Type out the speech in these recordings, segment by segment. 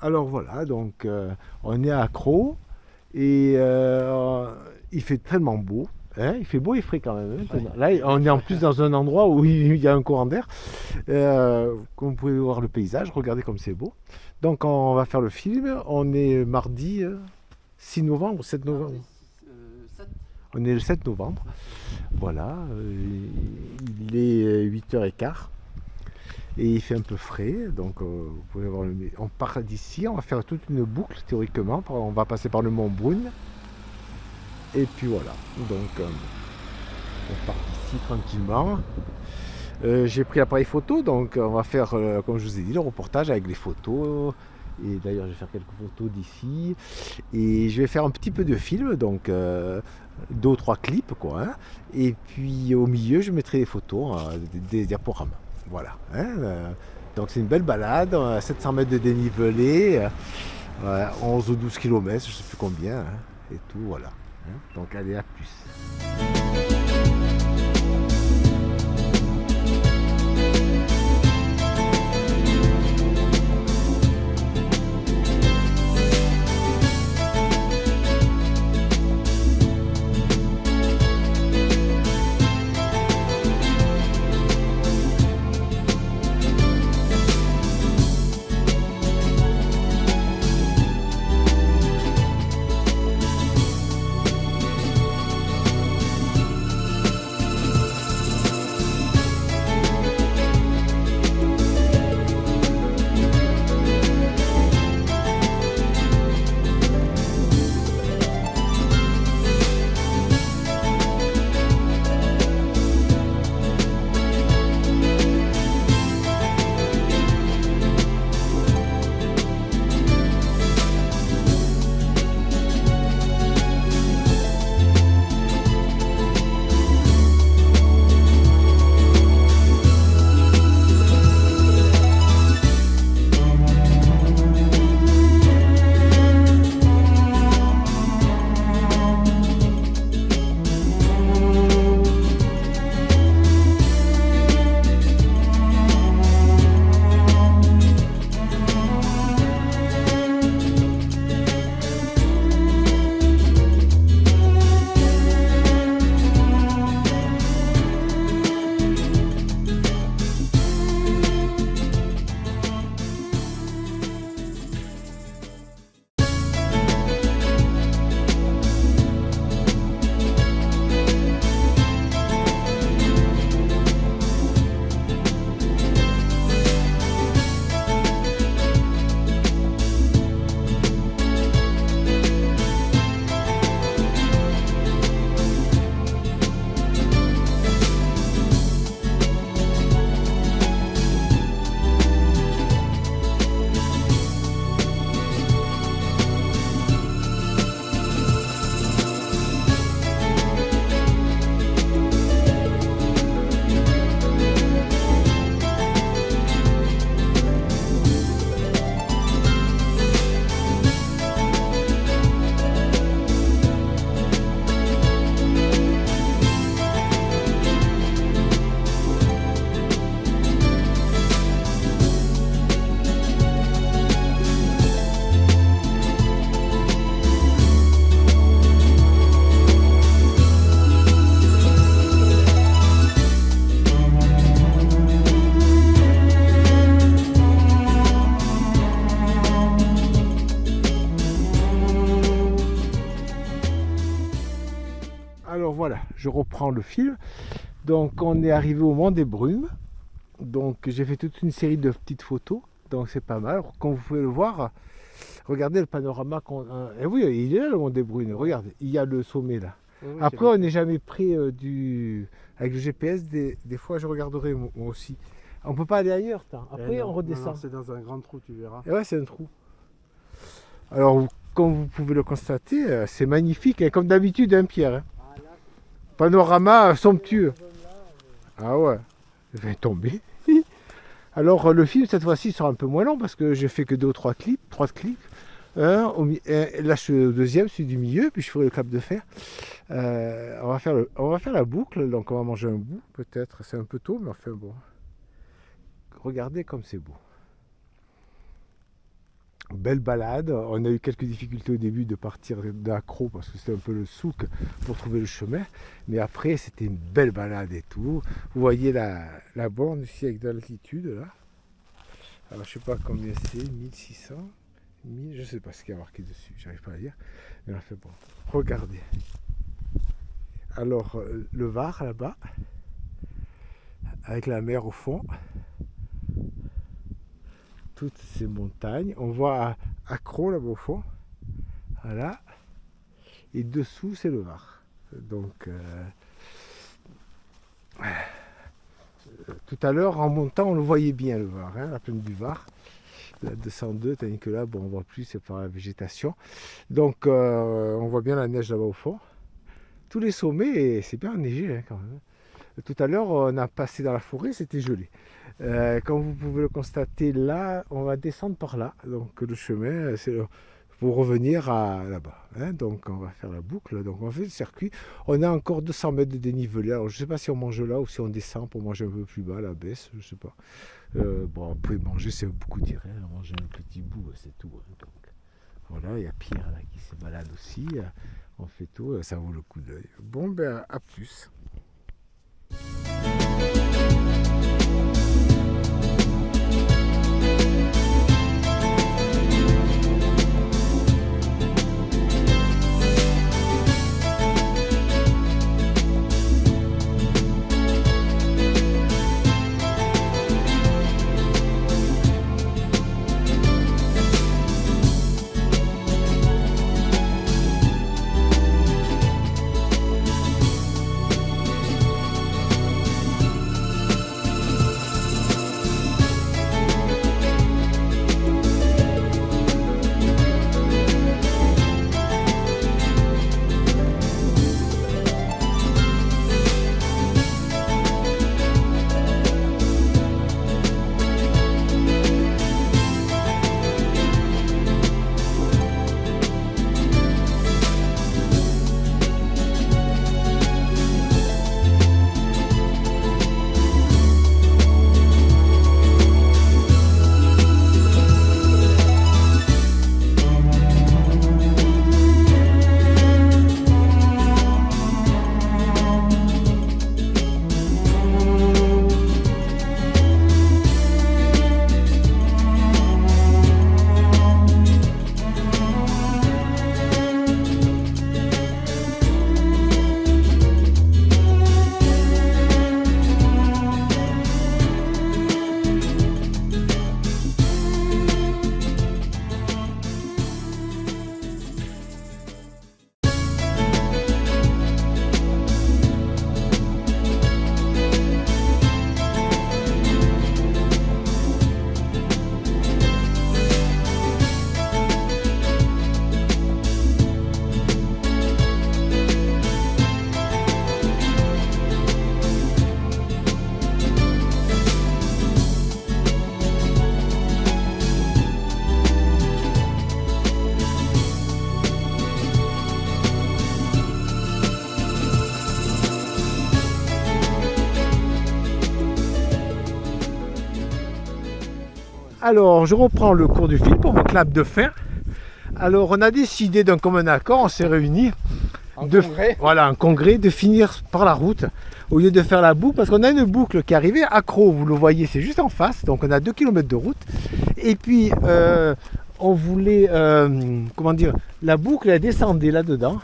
Alors voilà, donc on est à Crau et il fait tellement beau. Hein, il fait beau et frais quand même. Hein, Ouais, là, il est on est en frais. plus dans un endroit où il y a un courant d'air. Comme vous pouvez voir le paysage, regardez comme c'est beau. Donc on va faire le film. On est mardi 6 novembre, 7 novembre. Mardi 7. On est le 7 novembre. Voilà, il est 8h15 et il fait un peu frais. Donc vous pouvez voir on part d'ici, on va faire toute une boucle théoriquement. On va passer par le mont Brune. Et puis voilà, donc on part ici tranquillement. J'ai pris l'appareil photo, donc on va faire, comme je vous ai dit, le reportage avec les photos. Et d'ailleurs, je vais faire quelques photos d'ici. Et je vais faire un petit peu de film, donc 2 ou 3 clips, quoi. Hein. Et puis au milieu, je mettrai des photos, des diaporamas. Voilà. Hein, donc c'est une belle balade, 700 mètres de dénivelé, 11 ou 12 km, je ne sais plus combien. Hein, et tout, voilà. Hein. Donc allez, à plus. Alors voilà, je reprends le fil. Donc on est arrivé au Mont des Brumes. Donc j'ai fait toute une série de petites photos. Donc c'est pas mal. Alors, comme vous pouvez le voir, regardez le panorama qu'on. Et oui, il est là le Mont des Brumes. Regardez, il y a le sommet là. Oui, oui, Après, on n'est jamais près du. Avec le GPS, des fois je regarderai moi aussi. On peut pas aller ailleurs, t'as. Après on redescend. c'est dans un grand trou, tu verras. Et ouais, c'est un trou. Alors, comme vous pouvez le constater, c'est magnifique, hein, comme d'habitude, hein, Pierre. Hein. Panorama somptueux. Ah ouais, je vais tomber. Alors le film cette fois-ci sera un peu moins long parce que j'ai fait que 2 ou 3 clips, 3 clips. Là je suis au deuxième, celui du milieu, puis je ferai le cap de fer. On va faire la boucle, donc on va manger un bout peut-être. C'est un peu tôt, mais enfin bon. Regardez comme c'est beau. belle balade. On a eu quelques difficultés au début de partir d'Accro parce que c'était un peu le souk pour trouver le chemin. Mais après, c'était une belle balade et tout. Vous voyez la borne ici avec de l'altitude là. Alors je sais pas combien c'est, 1600, 1000, je sais pas ce qu'il y a marqué dessus, j'arrive pas à lire. Mais enfin bon, regardez. Alors le Var là-bas, avec la mer au fond. Toutes ces montagnes. On voit Accro là-bas au fond. Voilà. Et dessous, c'est le Var. Donc, tout à l'heure, en montant, on le voyait bien, le Var, hein, la plaine du Var. La 202, tandis que là, bon, on ne voit plus, c'est par la végétation. Donc, on voit bien la neige là-bas au fond. Tous les sommets, c'est bien enneigé hein, quand même. Tout à l'heure, on a passé dans la forêt, c'était gelé. Comme vous pouvez le constater là, on va descendre par là. Donc le chemin, c'est pour revenir à là-bas. Hein. Donc on va faire la boucle. Donc on fait le circuit. On a encore 200 mètres de dénivelé. Alors je ne sais pas si on mange là ou si on descend pour manger un peu plus bas, la baisse, je ne sais pas. Bon, après manger, c'est beaucoup dire. Hein. Manger un petit bout, c'est tout. Hein. Donc voilà, il y a Pierre là qui se balade aussi. On fait tout, ça vaut le coup d'œil. Bon, ben à plus. Alors, je reprends le cours du film pour mon clap de fin. Alors, on a décidé d'un commun accord, on s'est réunis un congrès, de finir par la route au lieu de faire la boucle, parce qu'on a une boucle qui est arrivée à Accro, vous le voyez, c'est juste en face, donc on a 2 km de route. Et puis, on voulait, la boucle, elle descendait là-dedans,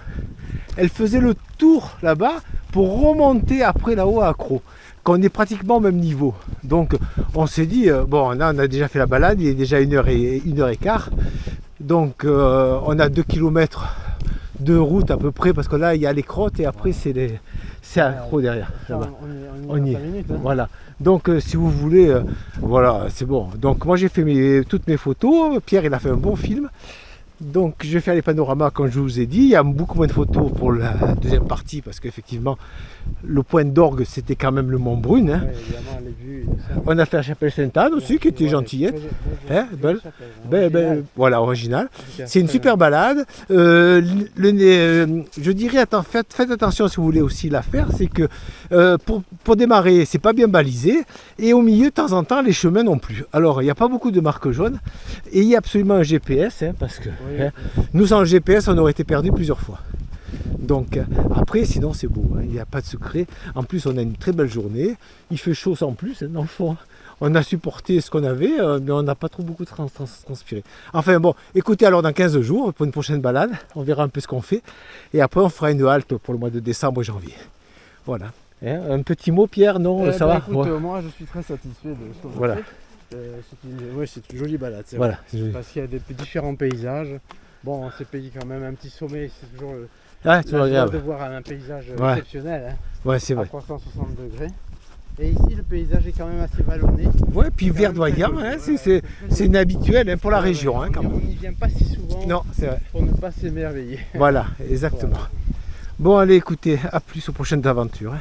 elle faisait le tour là-bas pour remonter après là-haut à Accro, qu'on est pratiquement au même niveau. Donc on s'est dit, bon là on a déjà fait la balade, il est déjà 1h15, donc on a 2 km de route à peu près, parce que là il y a les crottes et après c'est Accro derrière. Là-bas. On y est. Minutes, hein. Voilà. Donc si vous voulez, voilà, c'est bon. Donc moi j'ai fait toutes mes photos, Pierre il a fait un bon film. Donc je vais faire les panoramas comme je vous ai dit. Il y a beaucoup moins de photos pour la deuxième partie parce qu'effectivement le point d'orgue c'était quand même le Mont Brune. Hein. Ouais, évidemment, les vues et tout ça. On a fait la chapelle Sainte-Anne aussi qui était gentillette. Hein, belle. Voilà, original. C'est une super balade. Je dirais, faites attention si vous voulez aussi la faire, c'est que pour démarrer, c'est pas bien balisé. Et au milieu, de temps en temps, les chemins non plus. Alors, il n'y a pas beaucoup de marques jaunes. Et il y a absolument un GPS, hein, parce que nous, sans le GPS, on aurait été perdus plusieurs fois. Donc après, sinon c'est beau, hein, il n'y a pas de secret. En plus, on a une très belle journée. Il fait chaud sans plus, hein, dans le fond. On a supporté ce qu'on avait, mais on n'a pas trop beaucoup transpiré. Enfin bon, écoutez, alors dans 15 jours, pour une prochaine balade, on verra un peu ce qu'on fait. Et après, on fera une halte pour le mois de décembre et janvier. Voilà. Hein, un petit mot, Pierre, non, ça va écoute, moi, je suis très satisfait de ce qu'on a Voilà. fait. C'est une jolie balade, c'est Voilà. vrai. Parce qu'il y a des différents paysages. Bon, on s'est payé quand même un petit sommet, c'est toujours Ah, c'est la joie agréable. de voir un paysage Ouais. exceptionnel, hein, Ouais, c'est à vrai. 360 degrés. Et ici, le paysage est quand même assez vallonné. Ouais, puis verdoyant, hein, c'est inhabituel hein, pour la région. Hein, quand même. On n'y vient pas si souvent Non, c'est vrai. pour ne pas s'émerveiller. Voilà, exactement. Voilà. Bon, allez, écoutez, à plus aux prochaines aventures. Hein.